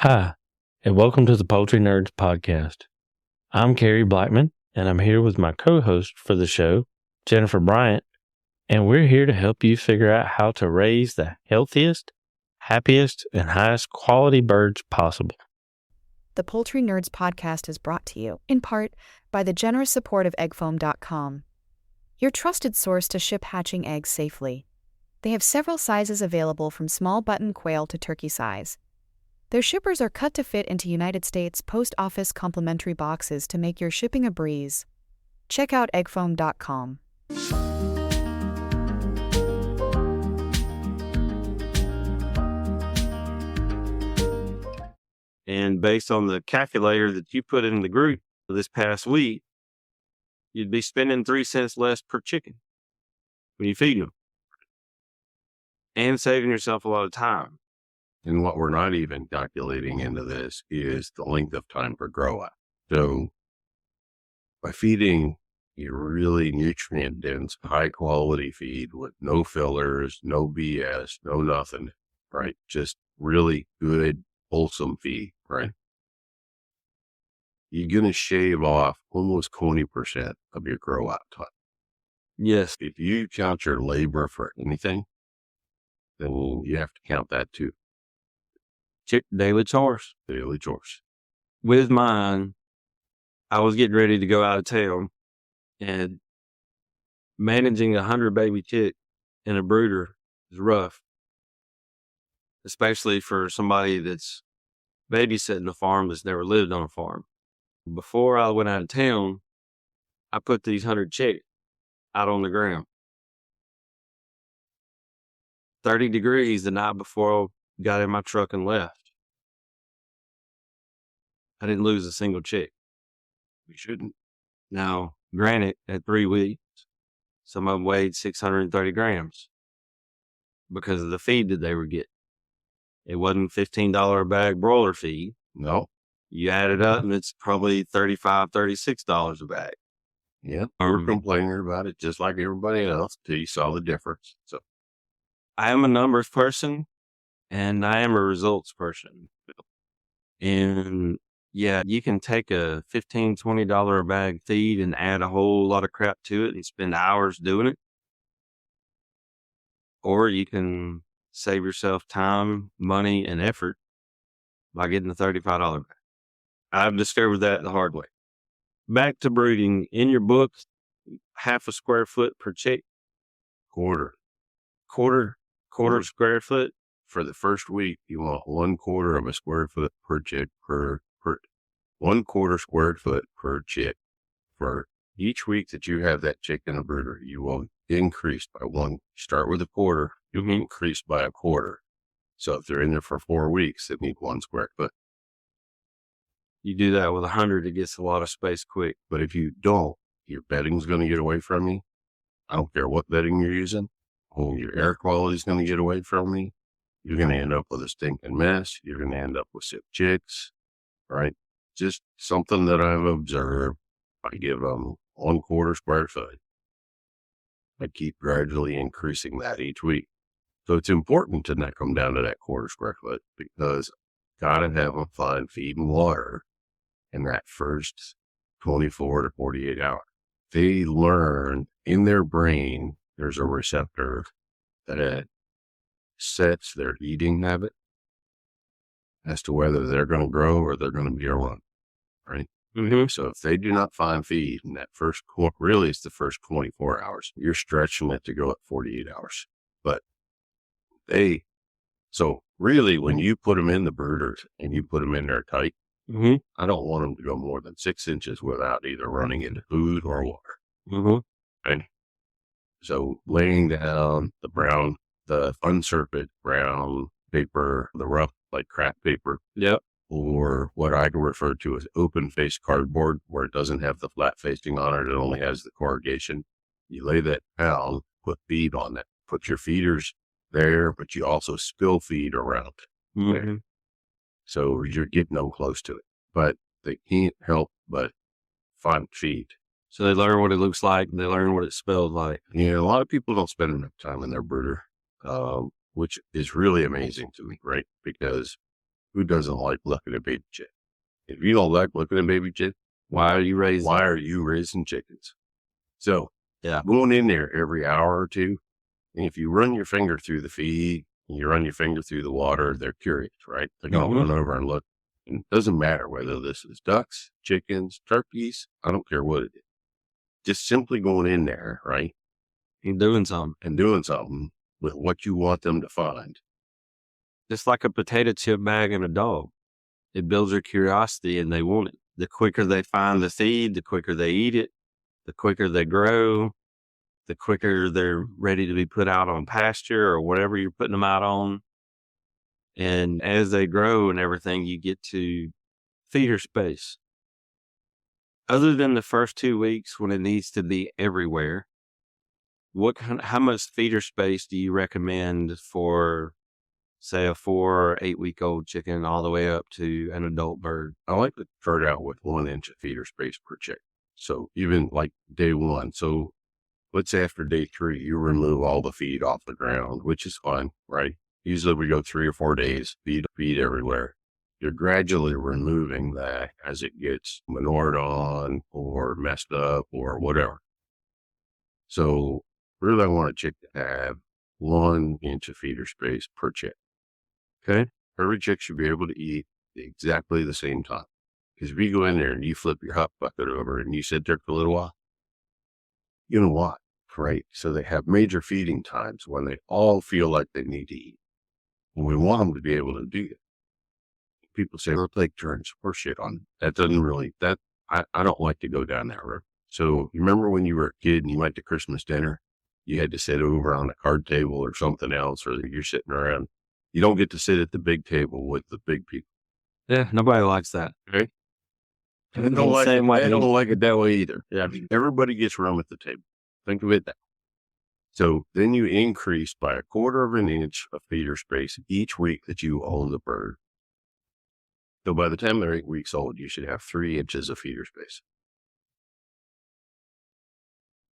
Hi, and welcome to the Poultry Nerds podcast. I'm Carey Blackmon, and I'm here with my co-host for the show, Jennifer Bryant, and we're here to help you figure out how to raise the healthiest, happiest, and highest quality birds possible. The Poultry Nerds podcast is brought to you, in part, by the generous support of eggfoam.com, your trusted source to ship hatching eggs safely. They have several sizes available from small button quail to turkey size. Their shippers are cut to fit into United States Post Office complimentary boxes to make your shipping a breeze. Check out eggfoam.com. And based on the calculator that you put in the group for this past week, you'd be spending 3 cents less per chicken when you feed them and saving yourself a lot of time. And what we're not even calculating into this is the length of time per grow out. So by feeding a really nutrient dense, high quality feed with no fillers, no BS, no nothing, right? Just really good, wholesome feed, right? You're going to shave off almost 20% of your grow out time. Yes. If you count your labor for anything, then you have to count that too. Daily chores. Daily chores. With mine, I was getting ready to go out of town, and managing 100 baby chick in a brooder is rough, especially for somebody that's babysitting a farm that's never lived on a farm. Before I went out of town, I put these 100 chicks out on the ground. 30 degrees the night before I got in my truck and left. I didn't lose a single chick. We shouldn't. Now, granted, at 3 weeks, some of them weighed 630 grams because of the feed that they were getting. It wasn't $15 a bag broiler feed. No. You add it up and it's probably $35, $36 a bag. Yeah. We're complaining about it just like everybody else till you saw the difference. So I am a numbers person and I am a results person. And yeah, you can take a $15, $20 a bag feed and add a whole lot of crap to it and spend hours doing it. Or you can save yourself time, money, and effort by getting the $35 bag. I've discovered that the hard way. Back to brooding. In your book, half a square foot per chick. quarter Square foot. for the first week, you want 1/4 of a square foot per chick per 1/4 square foot per chick. For each week that you have that chick in a brooder, you will increase by one. Start with 1/4, you'll increase by 1/4. So if they're in there for 4 weeks, they need 1 square foot. You do that with 100, it gets a lot of space quick. But if you don't, your bedding's going to get away from you. I don't care what bedding you're using. Your air quality is going to get away from me. You're going to end up with a stinking mess. You're going to end up with sick chicks, right? Just something that I've observed. I give them 1/4 square foot. I keep gradually increasing that each week. So it's important to not come down to that 1/4 square foot because got to have them find feed and water in that first 24 to 48 hours. They learn in their brain, there's a receptor that sets their eating habit as to whether they're going to grow or they're going to be a run, right? So if they do not find feed in that first, really it's the first 24 hours, you're stretching it to go at 48 hours. But so really when you put them in the brooders and you put them in there tight, I don't want them to go more than 6 inches without either running into food or water. Right? So laying down the unserved brown paper, the rough, like craft paper. Yep. Or what I can refer to as open face cardboard, where it doesn't have the flat facing on it. It only has the corrugation. You lay that down, put feed on it, put your feeders there, but you also spill feed around. So you're getting them close to it, but they can't help but find feed. So they learn what it looks like. They learn what it smells like. Yeah, a lot of people don't spend enough time in their brooder, which is really amazing to me, right? Because Who doesn't like looking at baby chickens? If you don't like looking at baby chickens, Why are you raising chickens? So going in there every hour or two, and if you run your finger through the feed, you run your finger through the water, they're curious, right? They're going to run over and look. And it doesn't matter whether this is ducks, chickens, turkeys, I don't care what it is. Just simply going in there, right? And doing something with what you want them to find. Just like a potato chip bag and a dog. It builds their curiosity and they want it. The quicker they find the feed, the quicker they eat it, the quicker they grow, the quicker they're ready to be put out on pasture or whatever you're putting them out on. And as they grow and everything, you get to feeder space. Other than the first 2 weeks when it needs to be everywhere, how much feeder space do you recommend for, say, a 4 or 8 week old chicken all the way up to an adult bird? I like to start out with 1 inch of feeder space per chicken. So even like day 1. So let's say after day 3, you remove all the feed off the ground, which is fine, right? Usually we go 3 or 4 days, feed everywhere. You're gradually removing that as it gets manured on or messed up or whatever. So really I want a chick to have 1 inch of feeder space per chick. Okay? Every chick should be able to eat exactly the same time. Because if you go in there and you flip your hot bucket over and you sit there for a little while, you know what, right? So they have major feeding times when they all feel like they need to eat. And we want them to be able to do it. People say, well, take turns. Horseshit on that. Doesn't really, I don't like to go down that road. So you remember when you were a kid and you went to Christmas dinner, you had to sit over on a card table or something else, or you're sitting around. You don't get to sit at the big table with the big people. Yeah, nobody likes that. Right? They don't like it that way either. Yeah, I mean, everybody gets room at the table. Think of it that way. So then you increase by 1/4 of an inch of feeder space each week that you own the bird. So by the time they're 8 weeks old, you should have 3 inches of feeder space.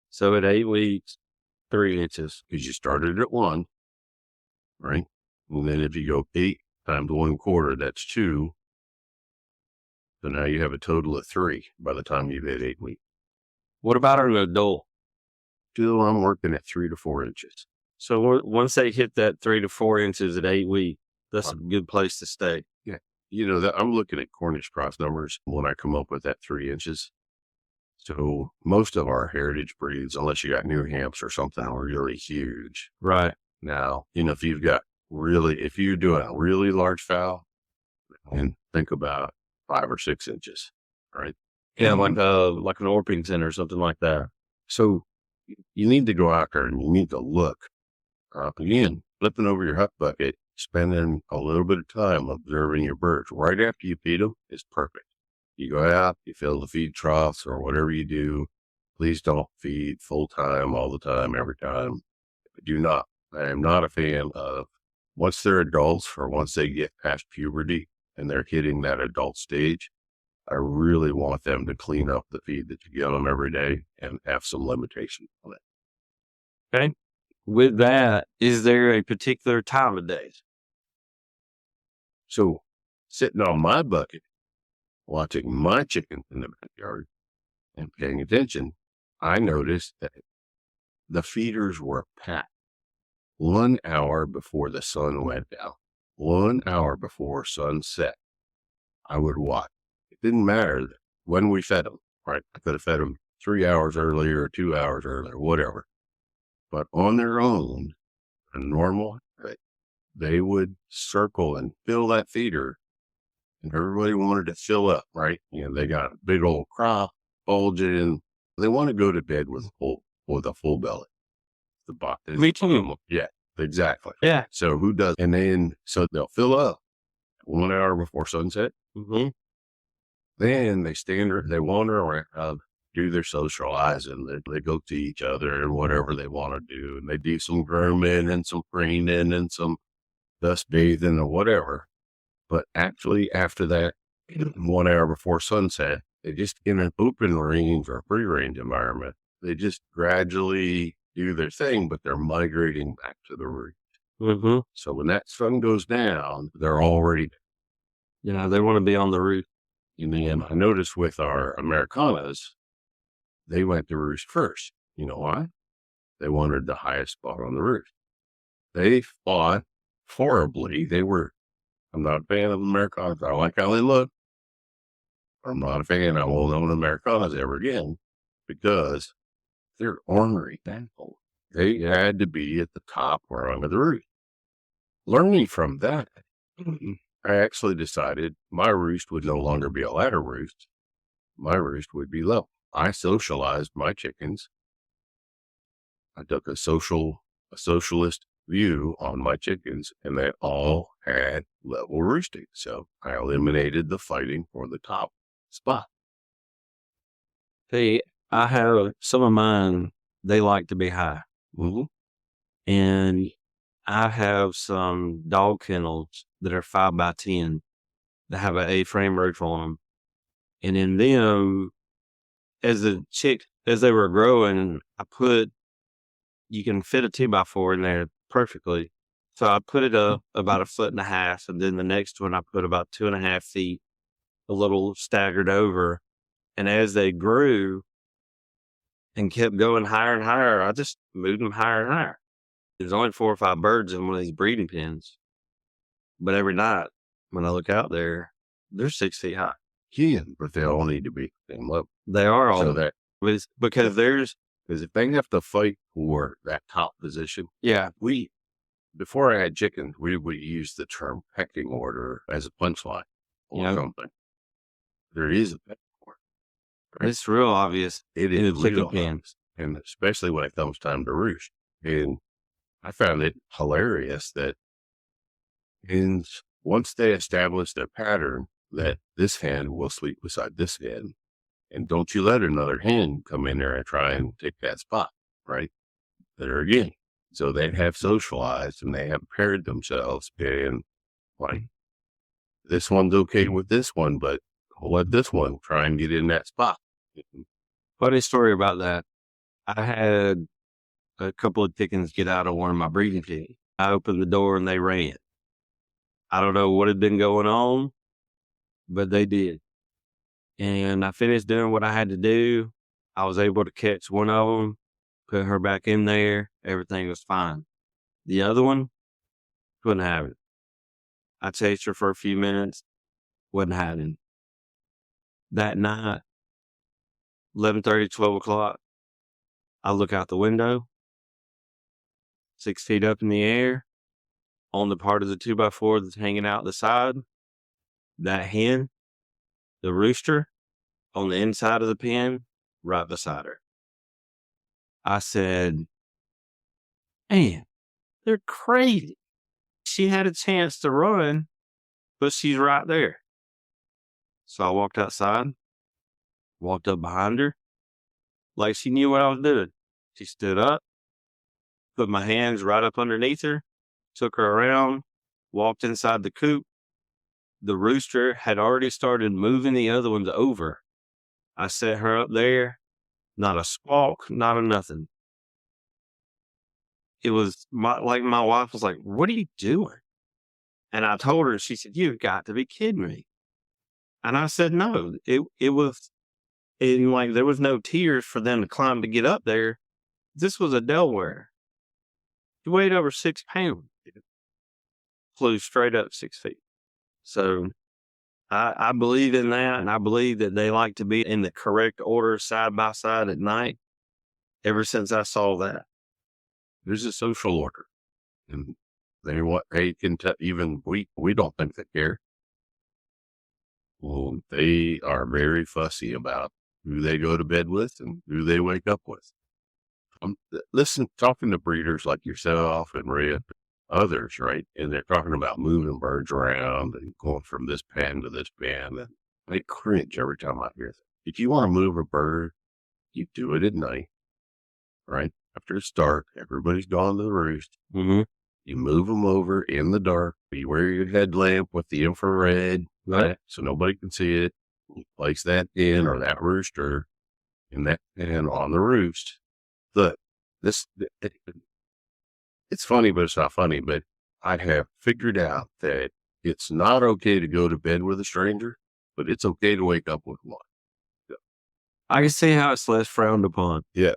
So at 8 weeks, 3 inches. Because you started at 1, right? And then if you go 8 times 1/4, that's 2. So now you have a total of 3 by the time you've hit 8 weeks. What about an adult? Still, I'm working at 3 to 4 inches. So once they hit that 3 to 4 inches at 8 weeks, that's a good place to stay. Yeah. You know, I'm looking at Cornish cross numbers when I come up with that 3 inches. So most of our heritage breeds, unless you got New Hampshire or something, are really huge. Right. Now, you know, if you're doing a really large fowl, and think about 5 or 6 inches, right? Yeah, like an Orpington or something like that. So you need to go out there and you need to look. Again, flipping over your hot bucket, spending a little bit of time observing your birds right after you feed them is perfect. You go out, you fill the feed troughs or whatever you do. Please don't feed full time, all the time, every time. I am not a fan of once they're adults or once they get past puberty and they're hitting that adult stage. I really want them to clean up the feed that you give them every day and have some limitation on it. Okay. With that, is there a particular time of day? So sitting on my bucket, watching my chickens in the backyard and paying attention, I noticed that the feeders were packed 1 hour before the sun went down, 1 hour before sunset. I would watch. It didn't matter when we fed them, right? I could have fed them 3 hours earlier or 2 hours earlier, whatever. But on their own, a normal, right, they would circle and fill that feeder. And everybody wanted to fill up, right? You know, they got a big old crop bulging. They want to go to bed with a full belly. Me too. Yeah, exactly. Yeah. So who does? And then so they'll fill up 1 hour before sunset. Mm-hmm. Then they wander around, do their socializing. They go to each other and whatever they want to do. And they do some grooming and some preening and some dust bathing or whatever. But actually after that, 1 hour before sunset, they just in an open range or free range environment, they just gradually do their thing, but they're migrating back to the root. Mm-hmm. So when that sun goes down, they're already, They want to be on the roof. And then I noticed with our Americanas, they went to roost first. You know why? They wanted the highest spot on the roof. They fought horribly. I'm not a fan of Americanas. I like how they look. I'm not a fan. I won't own Americanas ever again because they're ornery animals. They had to be at the top rung of the roof. Learning from that, I actually decided my roost would no longer be a ladder roost. My roost would be level. I socialized my chickens. I took a socialist view on my chickens, and they all had level roosting. So I eliminated the fighting for the top spot. See, I have some of mine, they like to be high. Mm-hmm. And I have some dog kennels that are 5x10 that have an A-frame roof on them. And in them, as they were growing, you can fit a 2x4 in there perfectly. So I put it up about 1.5 feet, and then the next one I put about 2.5 feet, a little staggered over. And as they grew and kept going higher and higher, I just moved them higher and higher. There's only 4 or 5 birds in one of these breeding pens. But every night when I look out there, they're 6 feet high. Yeah, but they all need to be the same level. They are all. So that, because if they have to fight for that top position, yeah. Before I had chickens, we would use the term pecking order as a punchline or something. There is a pecking order. Right? It's real obvious. It is real obvious, and especially when it comes time to roost. And I found it hilarious that once they established a pattern that this hen will sleep beside this hen, and don't you let another hen come in there and try and take that spot, right? There again. So they have socialized and they have paired themselves, and like, this one's okay with this one, but we'll let this one try and get in that spot. Funny story about that. I had a couple of chickens get out of one of my breeding pens. I opened the door and they ran. I don't know what had been going on, but they did. And I finished doing what I had to do. I was able to catch one of them, put her back in there. Everything was fine. The other one, couldn't have it. I chased her for a few minutes, wasn't having. That night, 11:30, 12 o'clock, I look out the window, 6 feet up in the air, on the part of the 2x4 that's hanging out the side, that hen, the rooster, on the inside of the pen, right beside her. I said, man, they're crazy. She had a chance to run, but she's right there. So I walked outside, walked up behind her, like she knew what I was doing. She stood up, put my hands right up underneath her, took her around, walked inside the coop. The rooster had already started moving the other ones over. I set her up there, not a squawk, not a nothing. It was my wife was like, what are you doing? And I told her, she said, you've got to be kidding me. And I said, no, it was, like, there was no tiers for them to climb to get up there. This was a Delaware. He weighed over 6 pounds. Flew straight up 6 feet. So I believe in that, and I believe that they like to be in the correct order side by side at night. Ever since I saw that, there's a social order, and they can even we don't think they care. Well, they are very fussy about who they go to bed with and who they wake up with. Talking to breeders like yourself and Red, others, right? And they're talking about moving birds around and going from this pen to this pen. And I cringe every time I hear that. If you want to move a bird, you do it at night, right? After it's dark, everybody's gone to the roost. Mm-hmm. You move them over in the dark. You wear your headlamp with the infrared, right? So nobody can see it. You place that in or that rooster in that pen on the roost. Look, it's funny, but it's not funny. But I have figured out that It's not okay to go to bed with a stranger, but it's okay to wake up with one. I can see how it's less frowned upon. Yeah.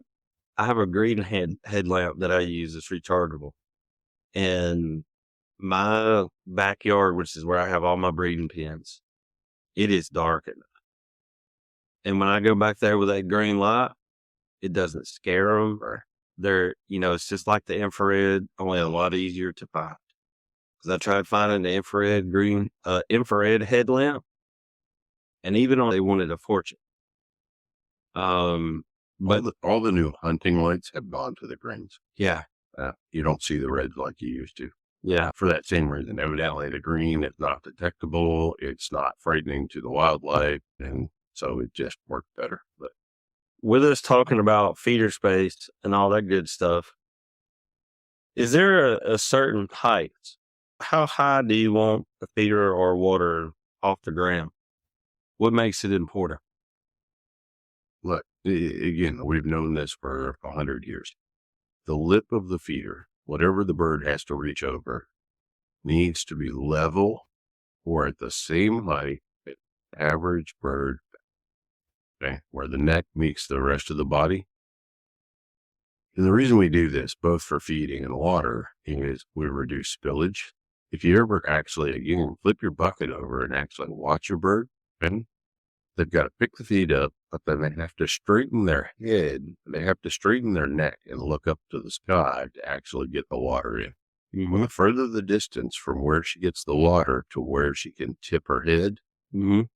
I have a green headlamp that I use. It's rechargeable. And my backyard, which is where I have all my breeding pens, it is dark at night. And when I go back there with that green light, it doesn't scare them. They're, it's just like the infrared, only a lot easier to find. Because I tried finding the infrared headlamp, and even on they wanted a fortune. But all the new hunting lights have gone to the greens. Yeah. You don't see the reds like you used to. Yeah. For that same reason, evidently the green is not detectable. It's not frightening to the wildlife. And so it just worked better. But with us talking about feeder space and all that good stuff, is there a certain height? How high do you want a feeder or water off the ground? What makes it important? Look, again, we've known this for 100 years. The lip of the feeder, whatever the bird has to reach over, needs to be level or at the same height as average bird, okay, where the neck meets the rest of the body. And the reason we do this, both for feeding and water, is we reduce spillage. If you ever actually, again, flip your bucket over and actually watch your bird, and they've got to pick the feed up, but then they have to straighten their head, they have to straighten their neck and look up to the sky to actually get the water in. The further the distance from where she gets the water to where she can tip her head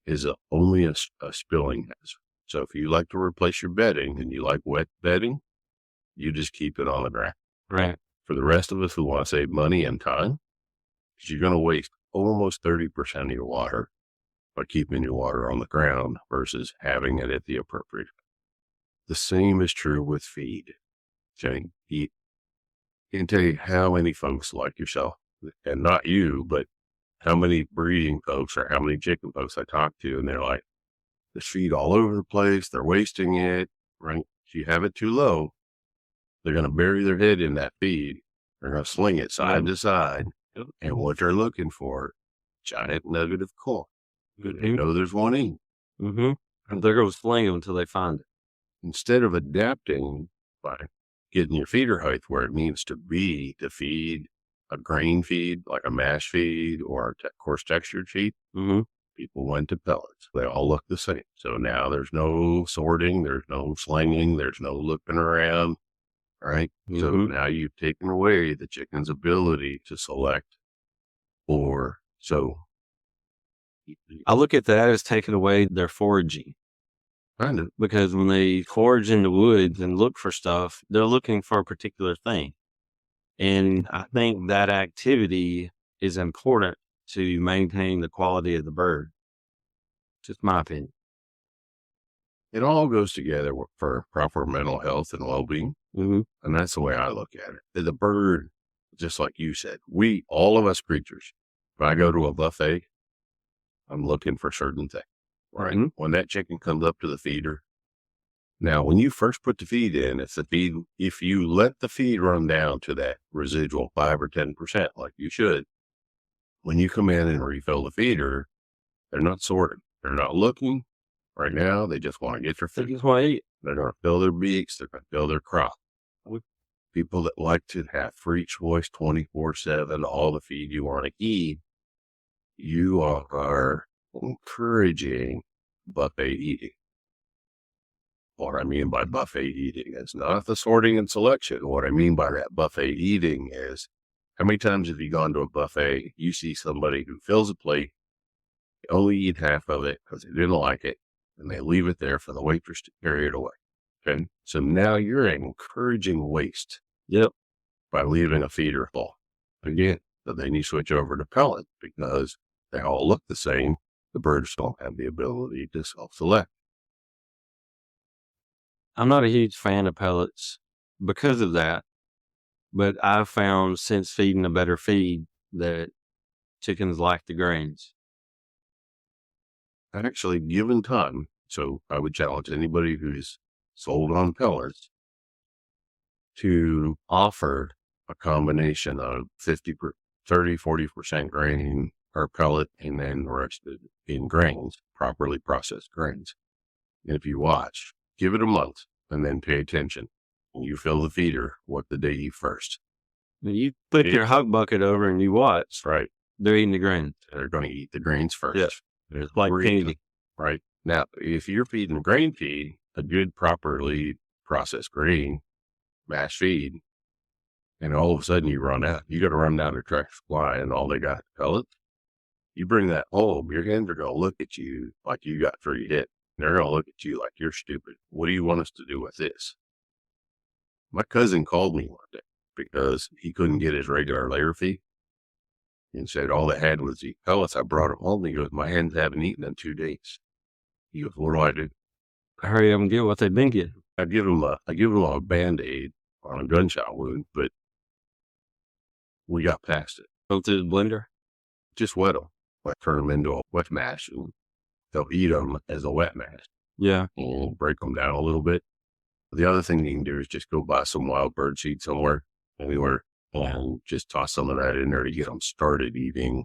is only a spilling hazard. So if you like to replace your bedding and you like wet bedding, you just keep it on the ground. Right. For the rest of us who want to save money and time, because you're going to waste almost 30% of your water by keeping your water on the ground versus having it at the appropriate. The same is true with feed. Okay? I can tell you how many folks like yourself, and not you, but how many breeding folks or how many chicken folks I talk to, and they're like, there's feed all over the place, they're wasting it, right? If you have it too low, they're going to bury their head in that feed. They're going to sling it side to side. And what they're looking for, giant nugget of corn. They know there's one in. And they're going to sling them until they find it. Instead of adapting by getting your feeder height where it needs to be to feed a grain feed, like a mash feed or a coarse textured feed, people went to pellets. They all look the same. So now there's no sorting, there's no slinging, there's no looking around. Right. So now you've taken away the chicken's ability to select I look at that as taking away their foraging. Kind of. Because when they forage in the woods and look for stuff, they're looking for a particular thing. And I think that activity is important to maintain the quality of the bird. Just my opinion. It all goes together for proper mental health and well-being. And that's the way I look at it. The bird, just like you said, all of us creatures, if I go to a buffet, I'm looking for certain things. Right. When that chicken comes up to the feeder. Now, when you first put the feed in, if you let the feed run down to that residual 5 or 10%, like you should, when you come in and refill the feeder, they're not sorting. They're not looking. Right now, they just want to get their food. They just want to eat. They're going to fill their beaks. They're going to fill their crop. People that like to have free choice 24/7, all the feed you want to eat, you are encouraging buffet eating. What I mean by buffet eating is not the sorting and selection. What I mean by that buffet eating is, how many times have you gone to a buffet, you see somebody who fills a plate, they only eat half of it because they didn't like it, and they leave it there for the waitress to carry it away. Okay? So now you're encouraging waste. By leaving a feeder full. Again, so then you switch over to pellet because they all look the same. The birds don't have the ability to self-select. I'm not a huge fan of pellets because of that, but I've found since feeding a better feed that chickens like the grains. Actually, given time, so I would challenge anybody who's sold on pellets to offer a combination of 30, 40% grain or pellet, and then the rest in grains, properly processed grains. And if you watch, give it a month and then pay attention. When you fill the feeder, what did they eat first? You flip your hog bucket over and you watch. Right. They're eating the grains. They're going to eat the grains first. Yeah. There's Like breed, candy. right? Now, if you're feeding grain feed, a good, properly processed grain, mash feed, and all of a sudden you run out, you got to run down to Tractor Supply and all they got is pellets. You bring that home, your hens are going to look at you like you got 3 hit. They're going to look at you like you're stupid. What do you want us to do with this? My cousin called me one day because he couldn't get his regular layer feed and said all they had was the pellets. I brought them home. He goes, my hens haven't eaten in 2 days. He goes, what do I do? Hurry up and get what they've been getting. I give them a Band-Aid on a gunshot wound, but we got past it. Go through the blender. Just wet them, like turn them into a wet mash, and they'll eat them as a wet mash. Yeah. And break them down a little bit. The other thing you can do is just go buy some wild bird seed anywhere, and just toss some of that in there to get them started eating.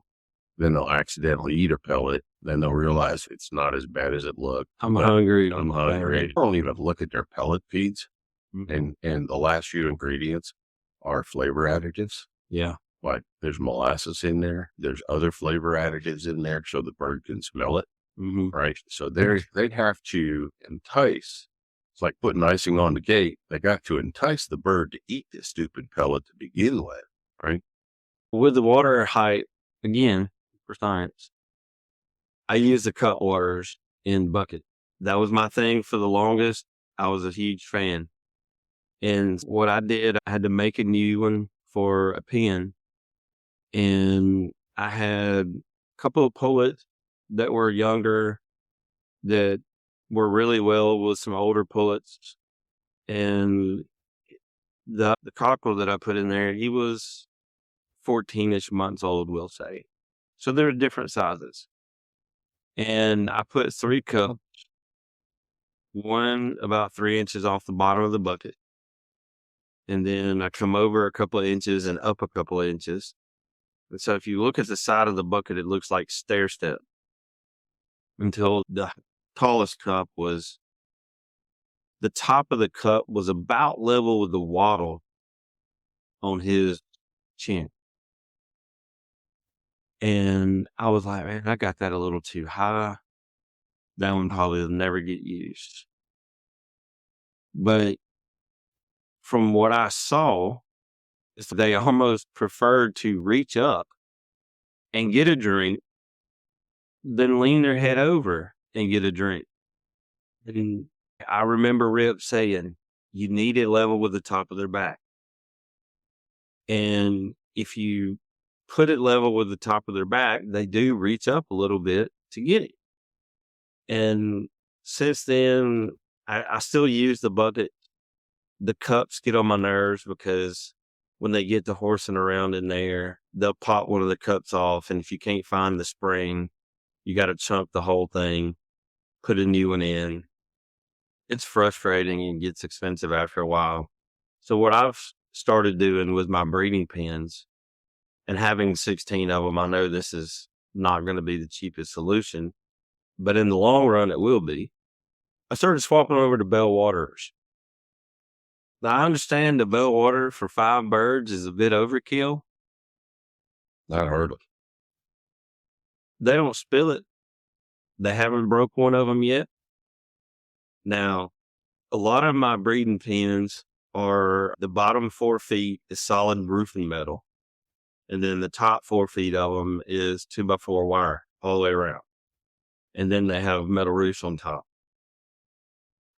Then they'll accidentally eat a pellet. Then they'll realize it's not as bad as it looked. I'm hungry. I'm hungry. I don't even look at their pellet feeds. Mm-hmm. And the last few ingredients are flavor additives. Yeah. Like there's molasses in there. There's other flavor additives in there so the bird can smell it. Mm-hmm. Right. So they have to entice. It's like putting icing on the cake. They got to entice the bird to eat this stupid pellet to begin with. Right. With the water height, again, for science, I use the cut waters in bucket. That was my thing for the longest. I was a huge fan. And what I did, I had to make a new one for a pen. And I had a couple of pullets that were younger that were really well with some older pullets. And the cockle that I put in there, he was 14-ish months old, we'll say. So they're different sizes. And I put 3 cups, one about 3 inches off the bottom of the bucket. And then I come over a couple of inches and up a couple of inches. And so if you look at the side of the bucket, it looks like stair step until the tallest cup was, the top of the cup was about level with the wattle on his chin. And I was like, man, I got that a little too high. That one probably will never get used. But from what I saw, is they almost preferred to reach up and get a drink than lean their head over and get a drink. And I remember Rip saying, you need it level with the top of their back. And if you put it level with the top of their back, they do reach up a little bit to get it. And since then, I still use the bucket. The cups get on my nerves because when they get to horsing around in there, they'll pop one of the cups off. And if you can't find the spring, you got to chunk the whole thing, put a new one in. It's frustrating and gets expensive after a while. So what I've started doing with my breeding pens, and having 16 of them, I know this is not going to be the cheapest solution, but in the long run, it will be. I started swapping over to bell waterers. Now, I understand the bell water for 5 birds is a bit overkill. Not hardly. They don't spill it. They haven't broke one of them yet. Now, a lot of my breeding pens are the bottom 4 feet is solid roofing metal. And then the top 4 feet of them is 2x4 wire all the way around. And then they have metal roofs on top.